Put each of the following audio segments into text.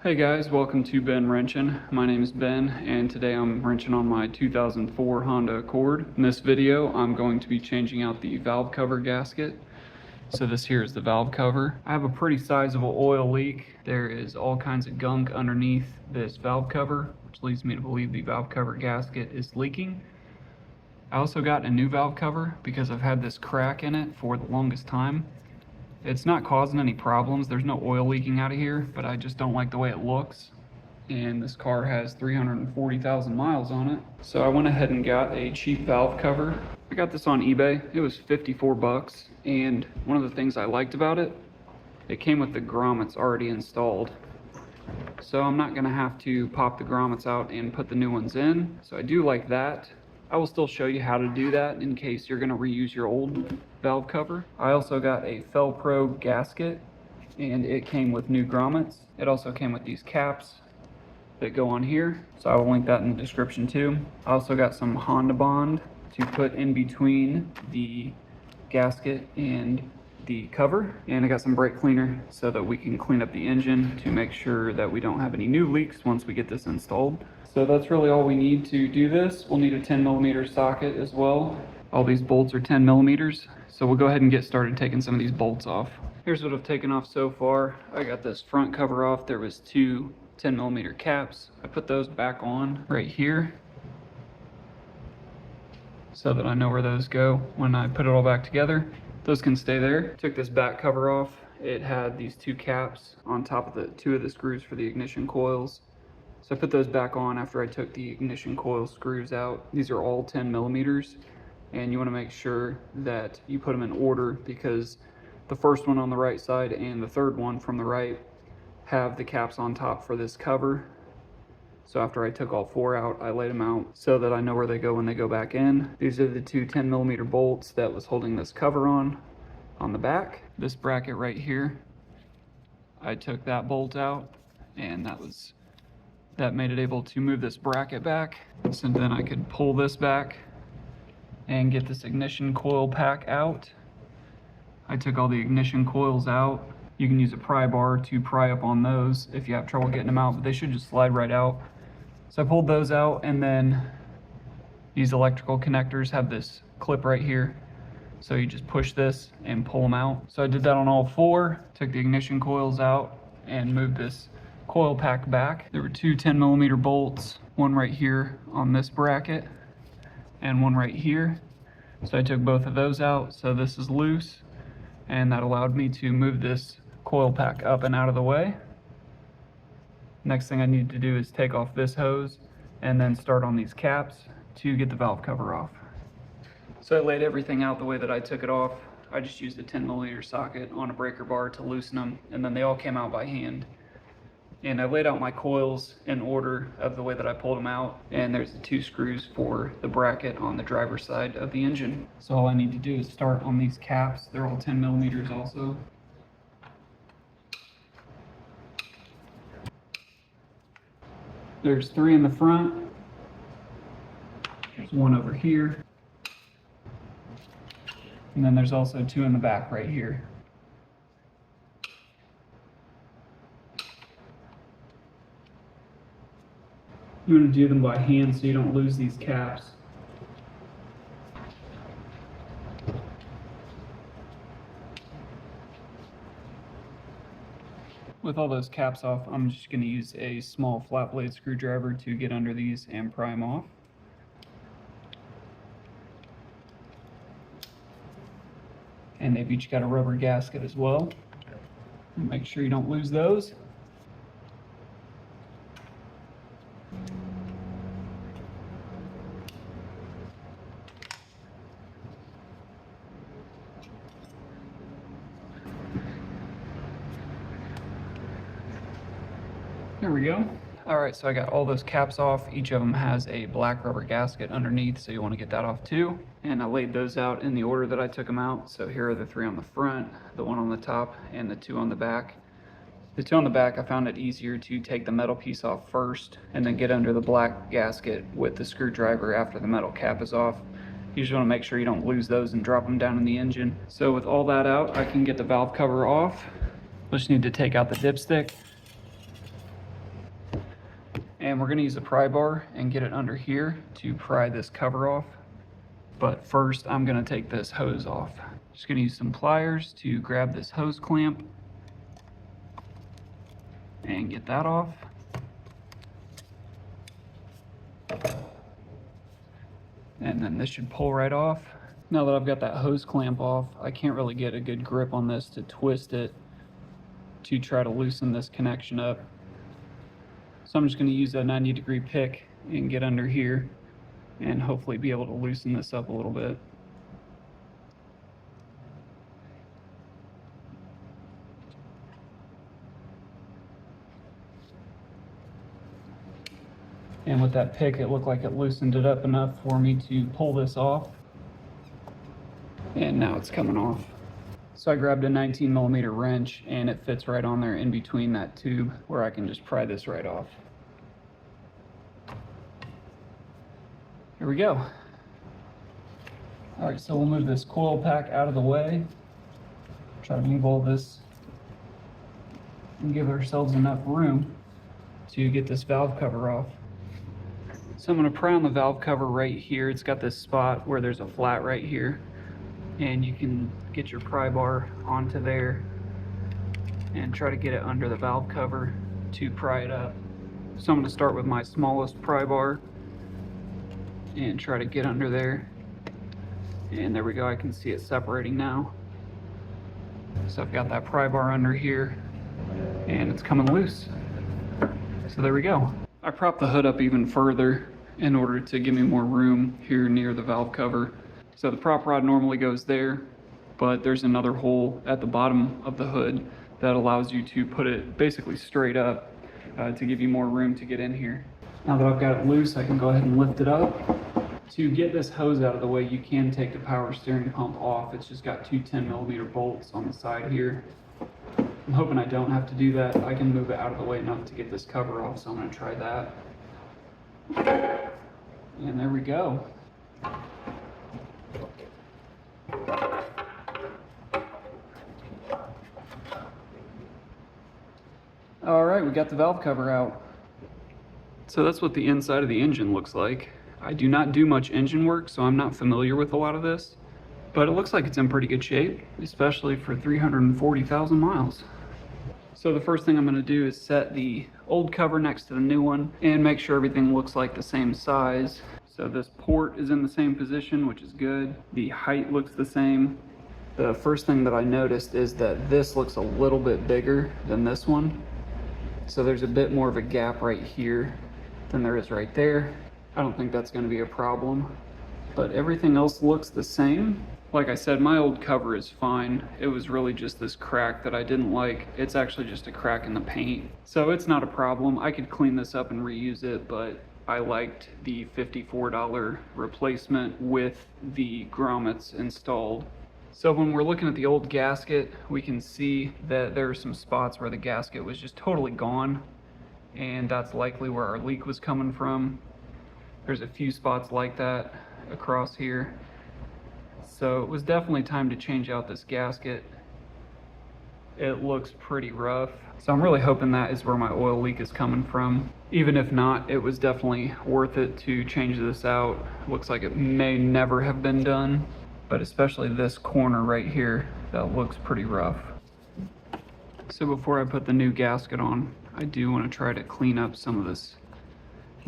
Hey guys, welcome to Ben Wrenchin. My name is Ben, and today I'm wrenching on my 2004 Honda Accord. In this video, I'm going to be changing out the valve cover gasket. So this here is the valve cover. I have a pretty sizable oil leak. There is all kinds of gunk underneath this valve cover, which leads me to believe the valve cover gasket is leaking. I also got a new valve cover because I've had this crack in it for the longest time. It's not causing any problems. There's no oil leaking out of here, but I just don't like the way it looks. And this car has 340,000 miles on it. So I went ahead and got a cheap valve cover. I got this on eBay. It was 54 bucks. And one of the things I liked about it, it came with the grommets already installed. So I'm not gonna have to pop the grommets out and put the new ones in. So I do like that. I will still show you how to do that in case you're gonna reuse your old valve cover. I also got a Felpro gasket, and it came with new grommets. It also came with these caps that go on here, so I will link that in the description too. I also got some Hondabond to put in between the gasket and the cover, and I got some brake cleaner so that we can clean up the engine to make sure that we don't have any new leaks once we get this installed. So that's really all we need to do this. We'll need a 10mm socket as well. All these bolts are 10mm, so we'll go ahead and get started taking some of these bolts off. Here's what I've taken off so far. I got this front cover off. There was two 10mm caps. I put those back on right here so that I know where those go when I put it all back together. Those can stay there. Took this back cover off. It had these two caps on top of the two of the screws for the ignition coils. So I put those back on after I took the ignition coil screws out. These are all 10mm, and you want to make sure that you put them in order because the first one on the right side and the third one from the right have the caps on top for this cover. So after I took all four out, I laid them out so that I know where they go when they go back in. These are the two 10mm bolts that was holding this cover on the back. This bracket right here, I took that bolt out, and that made it able to move this bracket back. So then I could pull this back and get this ignition coil pack out. I took all the ignition coils out. You can use a pry bar to pry up on those if you have trouble getting them out, but they should just slide right out. So I pulled those out, and then these electrical connectors have this clip right here. So you just push this and pull them out. So I did that on all four, took the ignition coils out and moved this coil pack back. There were two 10mm bolts, one right here on this bracket and one right here. So I took both of those out, so this is loose, and that allowed me to move this coil pack up and out of the way. Next thing I need to do is take off this hose and then start on these caps to get the valve cover off. So I laid everything out the way that I took it off. I just used a 10mm socket on a breaker bar to loosen them, and then they all came out by hand. And I laid out my coils in order of the way that I pulled them out, and there's the two screws for the bracket on the driver's side of the engine. So all I need to do is start on these caps. They're all 10mm also. There's three in the front. There's one over here. And then there's also two in the back right here. You want to do them by hand so you don't lose these caps. With all those caps off, I'm just going to use a small flat blade screwdriver to get under these and pry them off. And they've each got a rubber gasket as well. Make sure you don't lose those. There we go. All right, so I got all those caps off. Each of them has a black rubber gasket underneath, so you want to get that off too. And I laid those out in the order that I took them out. So here are the three on the front, the one on the top, and the two on the back. The two on the back, I found it easier to take the metal piece off first and then get under the black gasket with the screwdriver after the metal cap is off. You just want to make sure you don't lose those and drop them down in the engine. So with all that out, I can get the valve cover off. I just need to take out the dipstick. And we're gonna use a pry bar and get it under here to pry this cover off. But first, I'm gonna take this hose off. Just gonna use some pliers to grab this hose clamp and get that off. And then this should pull right off. Now that I've got that hose clamp off, I can't really get a good grip on this to twist it to try to loosen this connection up. So I'm just gonna use a 90-degree pick and get under here and hopefully be able to loosen this up a little bit. And with that pick, it looked like it loosened it up enough for me to pull this off. And now it's coming off. So I grabbed a 19mm wrench and it fits right on there in between that tube where I can just pry this right off. Here we go. All right, so we'll move this coil pack out of the way. Try to move all this and give ourselves enough room to get this valve cover off. So I'm going to pry on the valve cover right here. It's got this spot where there's a flat right here, and you can get your pry bar onto there and try to get it under the valve cover to pry it up. So I'm going to start with my smallest pry bar and try to get under there. And there we go, I can see it separating now. So I've got that pry bar under here and it's coming loose. So there we go. I propped the hood up even further in order to give me more room here near the valve cover. So the prop rod normally goes there, but there's another hole at the bottom of the hood that allows you to put it basically straight up to give you more room to get in here. Now that I've got it loose, I can go ahead and lift it up. To get this hose out of the way, you can take the power steering pump off. It's just got two 10mm bolts on the side here. I'm hoping I don't have to do that. I can move it out of the way enough to get this cover off, so I'm going to try that. And there we go. All right, we got the valve cover out. So that's what the inside of the engine looks like. I do not do much engine work, so I'm not familiar with a lot of this, but it looks like it's in pretty good shape, especially for 340,000 miles. So the first thing I'm going to do is set the old cover next to the new one and make sure everything looks like the same size. So this port is in the same position, which is good. The height looks the same. The first thing that I noticed is that this looks a little bit bigger than this one. So there's a bit more of a gap right here than there is right there. I don't think that's going to be a problem, but everything else looks the same. Like I said, my old cover is fine. It was really just this crack that I didn't like. It's actually just a crack in the paint, so it's not a problem. I could clean this up and reuse it, but I liked the $54 replacement with the grommets installed. So when we're looking at the old gasket, we can see that there are some spots where the gasket was just totally gone, and that's likely where our leak was coming from. There's a few spots like that across here. So it was definitely time to change out this gasket. It looks pretty rough. So I'm really hoping that is where my oil leak is coming from. Even if not, it was definitely worth it to change this out. Looks like it may never have been done, but especially this corner right here, that looks pretty rough. So before I put the new gasket on, I do want to try to clean up some of this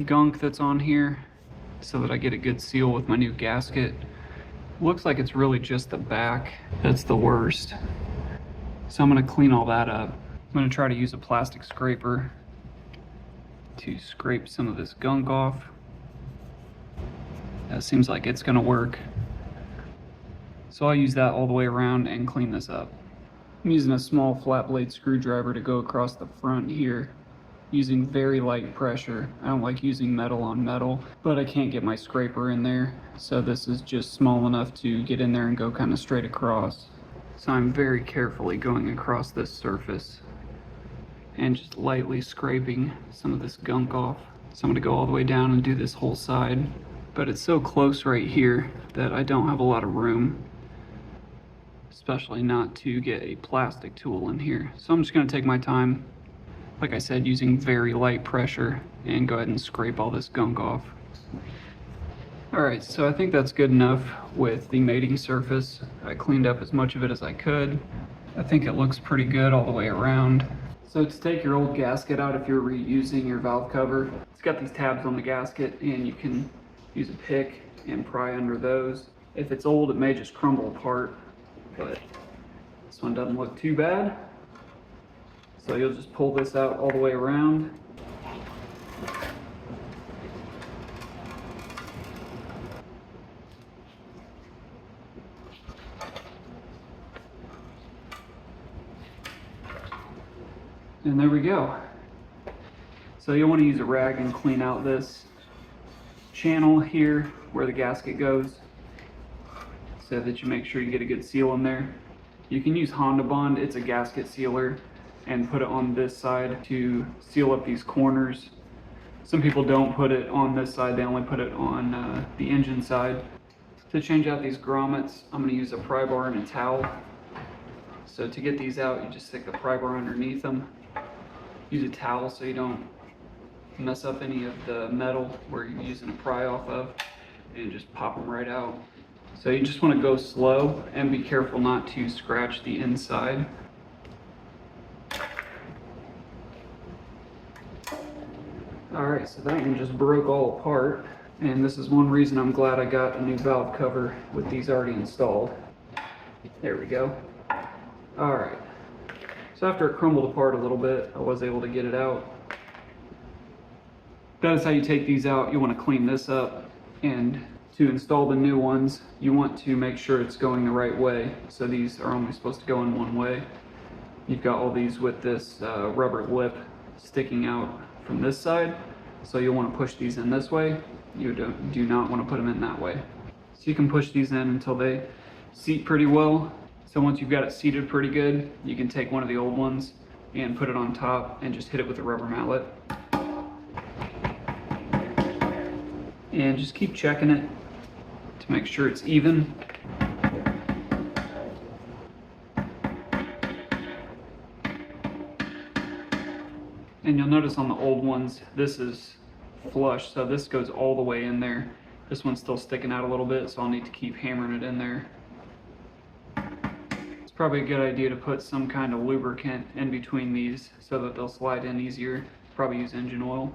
gunk that's on here so that I get a good seal with my new gasket. Looks like it's really just the back that's the worst. So I'm going to clean all that up. I'm going to try to use a plastic scraper to scrape some of this gunk off. That seems like it's going to work. So I'll use that all the way around and clean this up. I'm using a small flat blade screwdriver to go across the front here, using very light pressure. I don't like using metal on metal, but I can't get my scraper in there, so this is just small enough to get in there and go kind of straight across. So I'm very carefully going across this surface and just lightly scraping some of this gunk off. So I'm going to go all the way down and do this whole side, but it's so close right here that I don't have a lot of room, especially not to get a plastic tool in here. So I'm just going to take my time Like I said, using very light pressure, and go ahead and scrape all this gunk off. Alright, so I think that's good enough with the mating surface. I cleaned up as much of it as I could. I think it looks pretty good all the way around. So to take your old gasket out, if you're reusing your valve cover, it's got these tabs on the gasket, and you can use a pick and pry under those. If it's old, it may just crumble apart, but this one doesn't look too bad. So you'll just pull this out all the way around. And there we go. So you'll want to use a rag and clean out this channel here where the gasket goes, so that you make sure you get a good seal in there. You can use Hondabond, it's a gasket sealer, and put it on this side to seal up these corners. Some people don't put it on this side, they only put it on the engine side. To change out these grommets, I'm going to use a pry bar and a towel. So to get these out, you just stick the pry bar underneath them. Use a towel so you don't mess up any of the metal where you're using a pry off of, and just pop them right out. So you just want to go slow and be careful not to scratch the inside. Alright, so that one just broke all apart, and this is one reason I'm glad I got a new valve cover with these already installed. There we go. Alright, so after it crumbled apart a little bit, I was able to get it out. That is how you take these out. You want to clean this up, and to install the new ones, you want to make sure it's going the right way. So these are only supposed to go in one way. You've got all these with this rubber lip sticking out from this side, so you'll want to push these in this way. You do not want to put them in that way. So you can push these in until they seat pretty well. So once you've got it seated pretty good, you can take one of the old ones and put it on top and just hit it with a rubber mallet. And just keep checking it to make sure it's even. And you'll notice on the old ones, this is flush, so this goes all the way in there. This one's still sticking out a little bit, so I'll need to keep hammering it in there. It's probably a good idea to put some kind of lubricant in between these so that they'll slide in easier. Probably use engine oil.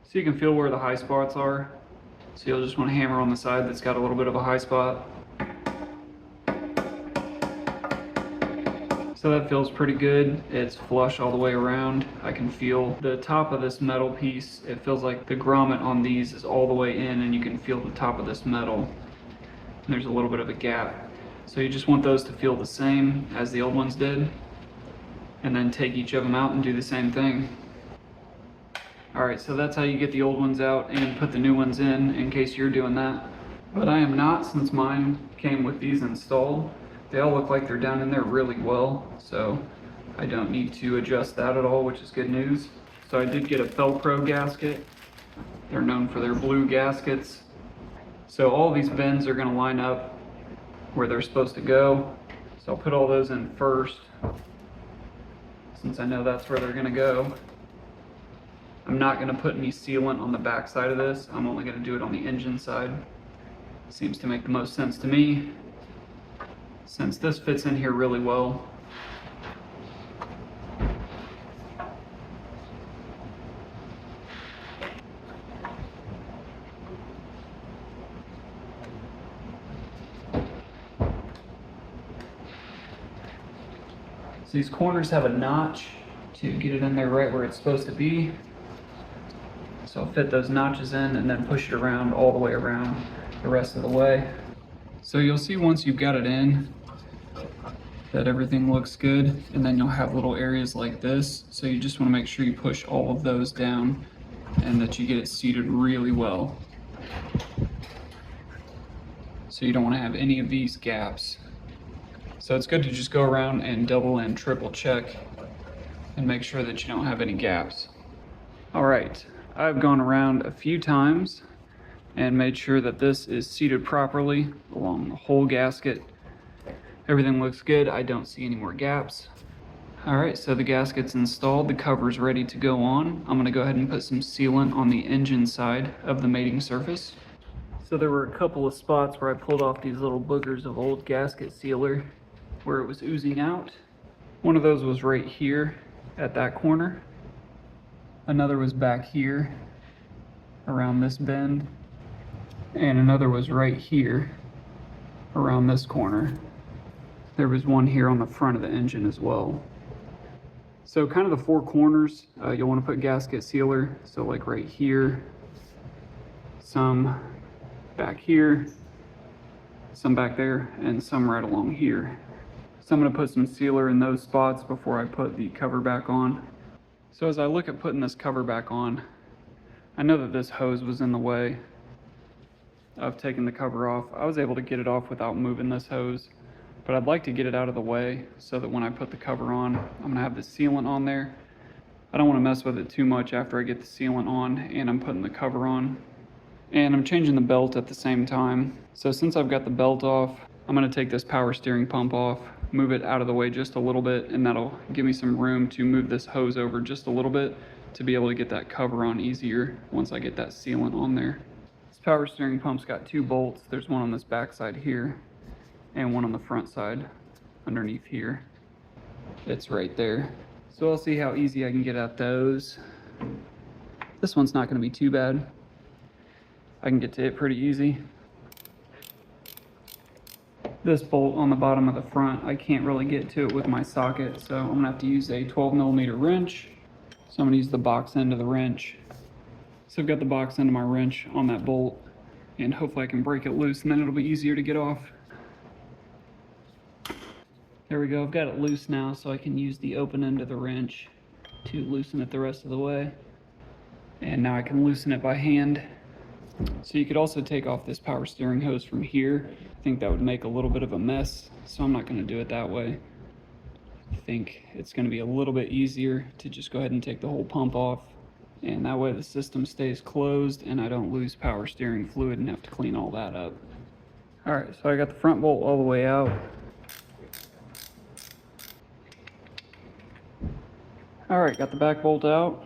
So you can feel where the high spots are. So you'll just want to hammer on the side that's got a little bit of a high spot. So that feels pretty good. It's flush all the way around. I can feel the top of this metal piece. It feels like the grommet on these is all the way in, and you can feel the top of this metal. And there's a little bit of a gap. So you just want those to feel the same as the old ones did. And then take each of them out and do the same thing. Alright, so that's how you get the old ones out and put the new ones in case you're doing that. But I am not, since mine came with these installed. They all look like they're down in there really well, so I don't need to adjust that at all, which is good news. So I did get a Felpro gasket. They're known for their blue gaskets. So all these bends are going to line up where they're supposed to go. So I'll put all those in first, since I know that's where they're going to go. I'm not going to put any sealant on the back side of this. I'm only going to do it on the engine side. Seems to make the most sense to me, since this fits in here really well. So these corners have a notch to get it in there right where it's supposed to be. So I'll fit those notches in and then push it around all the way around the rest of the way. So you'll see once you've got it in that everything looks good, and then you'll have little areas like this. So you just want to make sure you push all of those down and that you get it seated really well. So you don't want to have any of these gaps. So it's good to just go around and double and triple check and make sure that you don't have any gaps. All right, I've gone around a few times and made sure that this is seated properly along the whole gasket. Everything looks good. I don't see any more gaps. Alright, so the gasket's installed, the cover's ready to go on. I'm going to go ahead and put some sealant on the engine side of the mating surface. So there were a couple of spots where I pulled off these little boogers of old gasket sealer where it was oozing out. One of those was right here at that corner. Another was back here around this bend. And another was right here around this corner. There was one here on the front of the engine as well. So kind of the four corners, you'll want to put gasket sealer. So like right here, some back here, some back there, and some right along here. So I'm going to put some sealer in those spots before I put the cover back on. So as I look at putting this cover back on, I know that this hose was in the way of taking the cover off. I was able to get it off without moving this hose, but I'd like to get it out of the way so that when I put the cover on, I'm going to have the sealant on there. I don't want to mess with it too much after I get the sealant on and I'm putting the cover on. And I'm changing the belt at the same time. So since I've got the belt off, I'm going to take this power steering pump off, move it out of the way just a little bit, and that'll give me some room to move this hose over just a little bit to be able to get that cover on easier once I get that sealant on there. This power steering pump's got two bolts. There's one on this back side here and one on the front side underneath here. It's right there. So I'll see how easy I can get at those. This one's not going to be too bad. I can get to it pretty easy. This bolt on the bottom of the front, I can't really get to it with my socket, so I'm going to have to use a 12mm wrench. So I'm going to use the box end of the wrench. So I've got the box end of my wrench on that bolt, and hopefully I can break it loose and then it'll be easier to get off. There we go, I've got it loose now, so I can use the open end of the wrench to loosen it the rest of the way. And now I can loosen it by hand. So you could also take off this power steering hose from here. I think that would make a little bit of a mess, so I'm not going to do it that way. I think it's going to be a little bit easier to just go ahead and take the whole pump off, and that way the system stays closed and I don't lose power steering fluid and have to clean all that up. Alright, so I got the front bolt all the way out. Alright, got the back bolt out,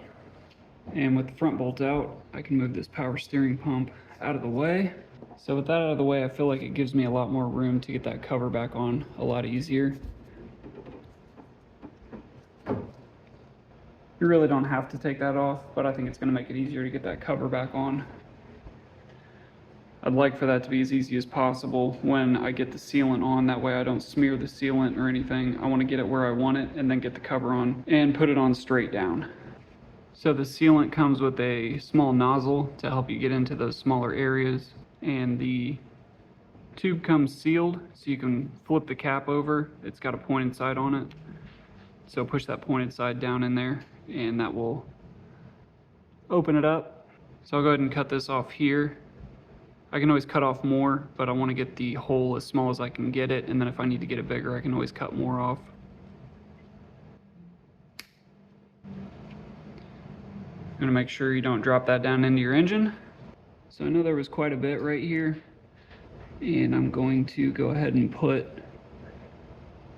and with the front bolt out, I can move this power steering pump out of the way. So with that out of the way, I feel like it gives me a lot more room to get that cover back on a lot easier. You really don't have to take that off, but I think it's going to make it easier to get that cover back on. I'd like for that to be as easy as possible when I get the sealant on, that way I don't smear the sealant or anything. I want to get it where I want it and then get the cover on and put it on straight down. So the sealant comes with a small nozzle to help you get into those smaller areas, and the tube comes sealed so you can flip the cap over. It's got a pointed side on it, so push that pointed side down in there and that will open it up. So I'll go ahead and cut this off here. I can always cut off more, but I want to get the hole as small as I can get it, and then if I need to get it bigger I can always cut more off. I'm going to make sure you don't drop that down into your engine. So I know there was quite a bit right here, and I'm going to go ahead and put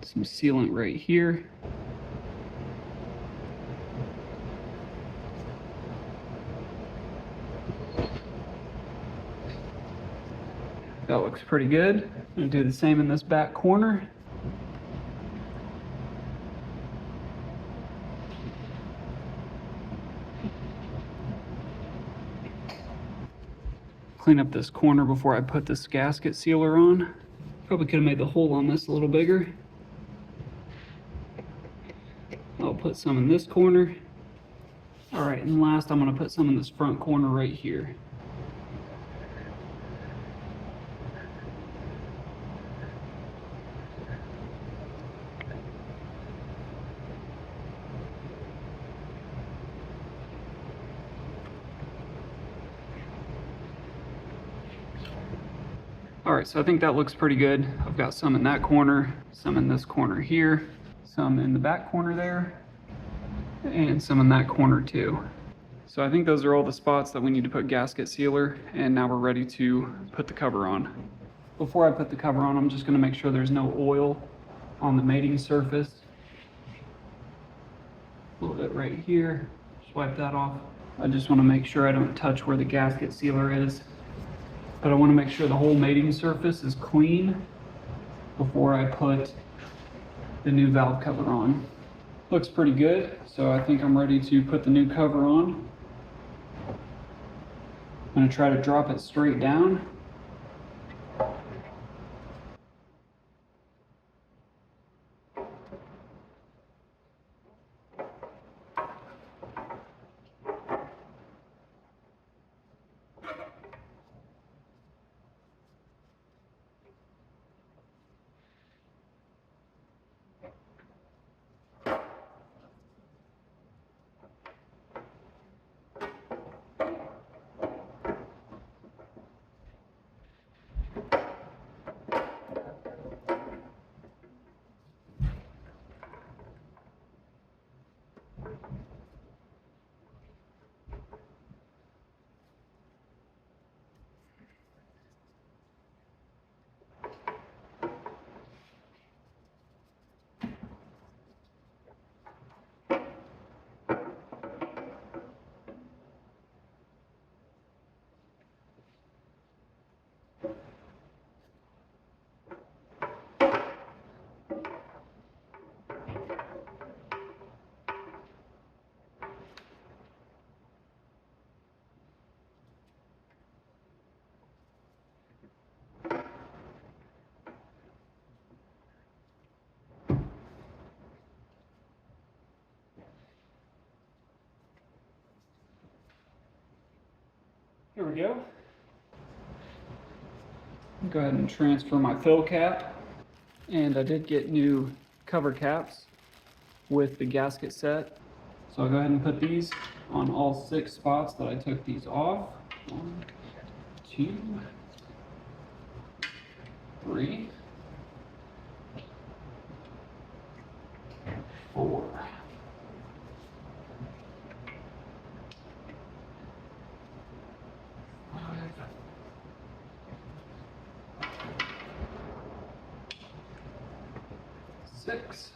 some sealant right here. That looks pretty good. I'm going to do the same in this back corner. Clean up this corner before I put this gasket sealer on. Probably could have made the hole on this a little bigger. I'll put some in this corner. Alright, and last I'm going to put some in this front corner right here. Alright, so I think that looks pretty good. I've got some in that corner, some in this corner here, some in the back corner there, and some in that corner too. So I think those are all the spots that we need to put gasket sealer, and now we're ready to put the cover on. Before I put the cover on, I'm just going to make sure there's no oil on the mating surface. A little bit right here. Just wipe that off. I just want to make sure I don't touch where the gasket sealer is. But I want to make sure the whole mating surface is clean before I put the new valve cover on. Looks pretty good, so I think I'm ready to put the new cover on. I'm going to try to drop it straight down. Here we go. Go ahead and transfer my fill cap. And I did get new cover caps with the gasket set. So I'll go ahead and put these on all 6 spots that I took these off. 1, 2, 3, 4. 6.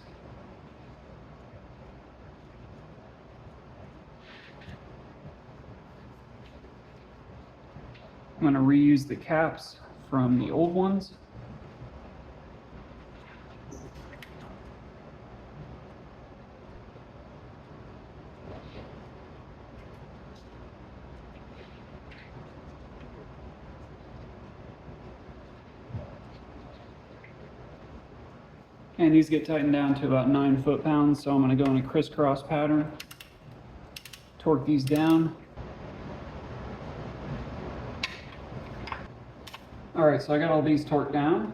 I'm going to reuse the caps from the old ones. And these get tightened down to about 9 foot-pounds, so I'm going to go in a crisscross pattern, torque these down. Alright, so I got all these torqued down.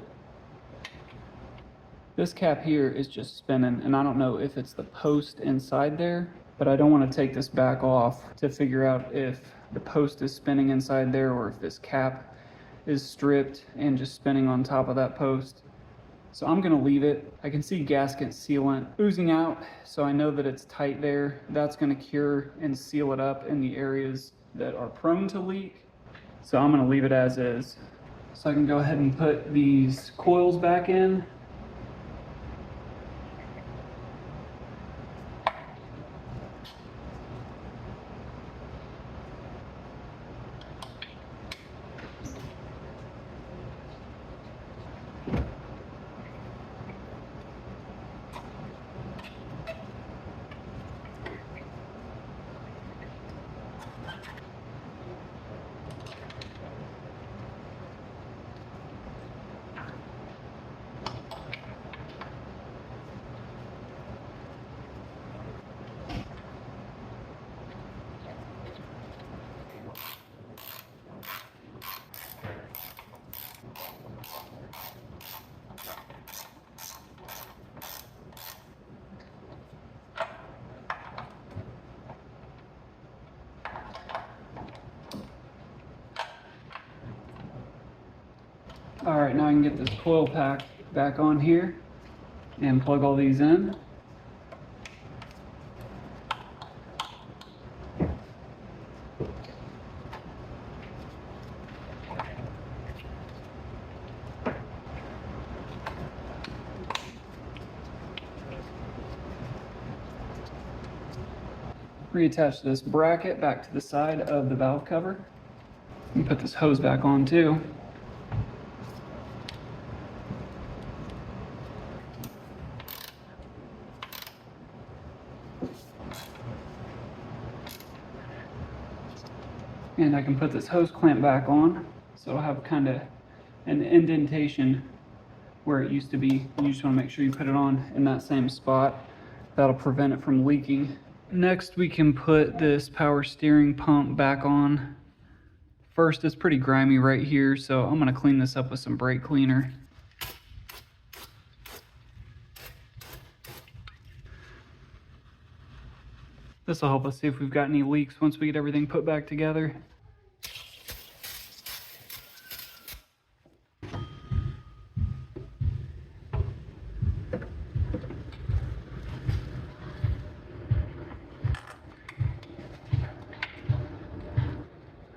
This cap here is just spinning, and I don't know if it's the post inside there, but I don't want to take this back off to figure out if the post is spinning inside there or if this cap is stripped and just spinning on top of that post. So I'm going to leave it. I can see gasket sealant oozing out, so I know that it's tight there. That's going to cure and seal it up in the areas that are prone to leak. So I'm going to leave it as is. So I can go ahead and put these coils back in. All right, now I can get this coil pack back on here and plug all these in. reattach this bracket back to the side of the valve cover and put this hose back on too. And I can put this hose clamp back on, so it'll have kind of an indentation where it used to be. You just want to make sure you put it on in that same spot. That'll prevent it from leaking. Next, we can put this power steering pump back on. First, it's pretty grimy right here, so I'm going to clean this up with some brake cleaner. This will help us see if we've got any leaks once we get everything put back together.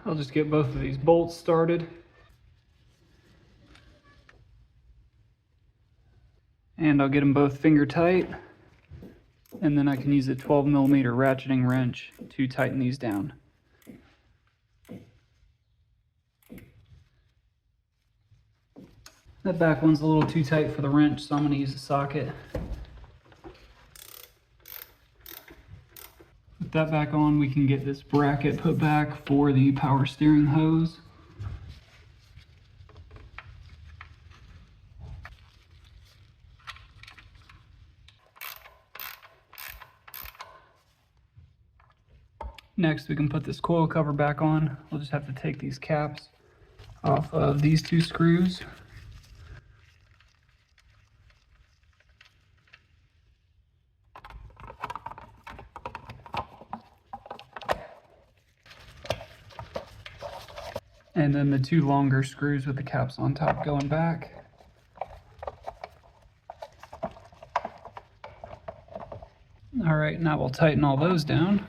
I'll just get both of these bolts started. And I'll get them both finger tight. And then I can use a 12mm ratcheting wrench to tighten these down. That back one's a little too tight for the wrench, so I'm going to use a socket. With that back on, we can get this bracket put back for the power steering hose. Next, we can put this coil cover back on. We'll just have to take these caps off of these two screws. And then the two longer screws with the caps on top going back. All right, now we'll tighten all those down.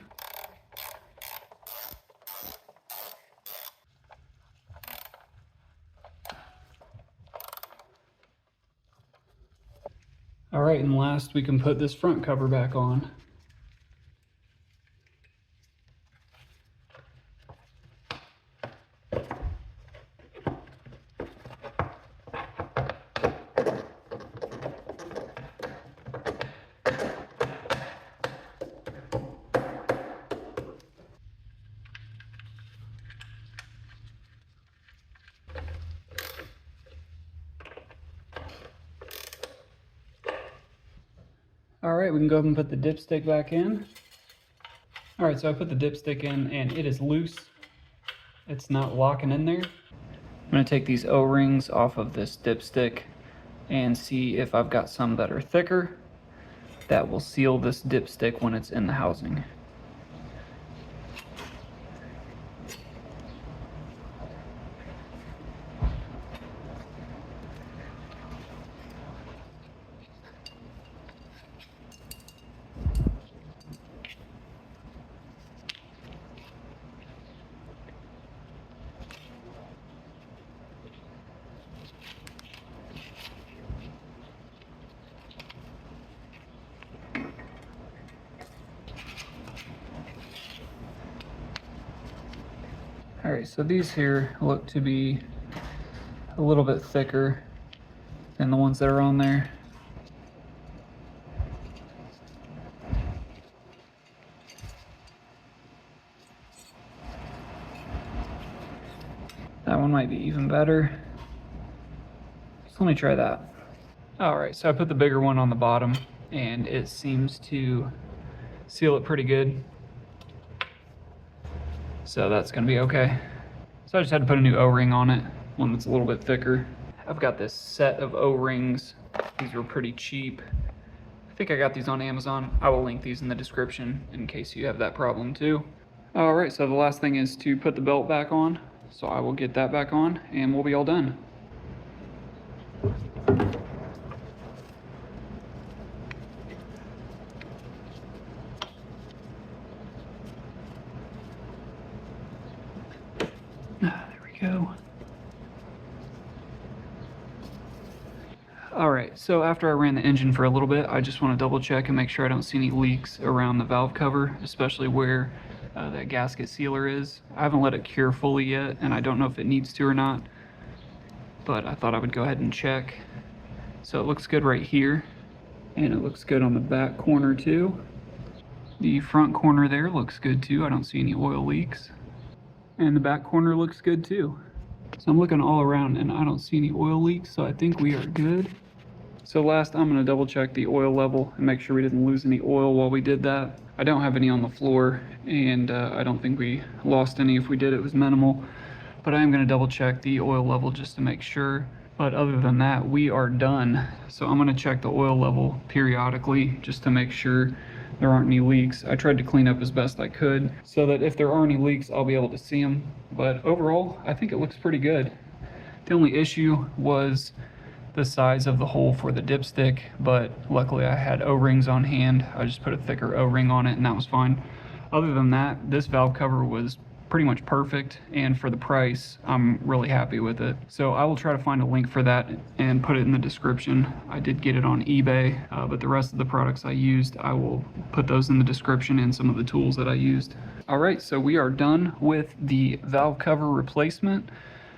All right, and last we can put this front cover back on. All right, we can go ahead and put the dipstick back in. All right, so I put the dipstick in and it is loose. It's not locking in there. I'm gonna take these O-rings off of this dipstick and see if I've got some that are thicker that will seal this dipstick when it's in the housing. All right, so these here look to be a little bit thicker than the ones that are on there. That one might be even better. So let me try that. All right, so I put the bigger one on the bottom and it seems to seal it pretty good. So that's gonna be okay. So I just had to put a new O-ring on it, one that's a little bit thicker. I've got this set of O-rings. These were pretty cheap. I think I got these on Amazon. I will link these in the description in case you have that problem too. All right, so the last thing is to put the belt back on. So I will get that back on and we'll be all done. There we go. Alright, so after I ran the engine for a little bit, I just want to double check and make sure I don't see any leaks around the valve cover, especially where that gasket sealer is. I haven't let it cure fully yet, and I don't know if it needs to or not, but I thought I would go ahead and check. So it looks good right here, and it looks good on the back corner too. The front corner there looks good too. I don't see any oil leaks. And the back corner looks good too. So I'm looking all around and I don't see any oil leaks, so I think we are good. So last, I'm going to double check the oil level and make sure we didn't lose any oil while we did that. I don't have any on the floor, and I don't think we lost any. If we did, it was minimal. But I am going to double check the oil level just to make sure. But other than that, we are done. So I'm going to check the oil level periodically just to make sure there aren't any leaks. I tried to clean up as best I could so that if there are any leaks, I'll be able to see them. But overall, I think it looks pretty good. The only issue was the size of the hole for the dipstick, but luckily I had O-rings on hand. I just put a thicker O-ring on it and that was fine. Other than that, this valve cover was pretty much perfect, and for the price, I'm really happy with it. So I will try to find a link for that and put it in the description. I did get it on eBay, but the rest of the products I used, I will put those in the description and some of the tools that I used. All right, so we are done with the valve cover replacement.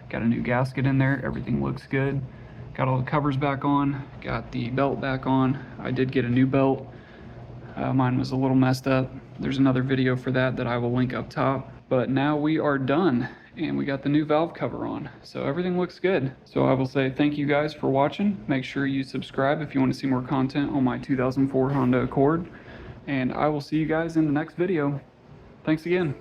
Got a new gasket in there, everything looks good. Got all the covers back on, got the belt back on. I did get a new belt. Mine was a little messed up. There's another video for that I will link up top. But now we are done and we got the new valve cover on. So everything looks good. So I will say thank you guys for watching. Make sure you subscribe if you want to see more content on my 2004 Honda Accord. And I will see you guys in the next video. Thanks again.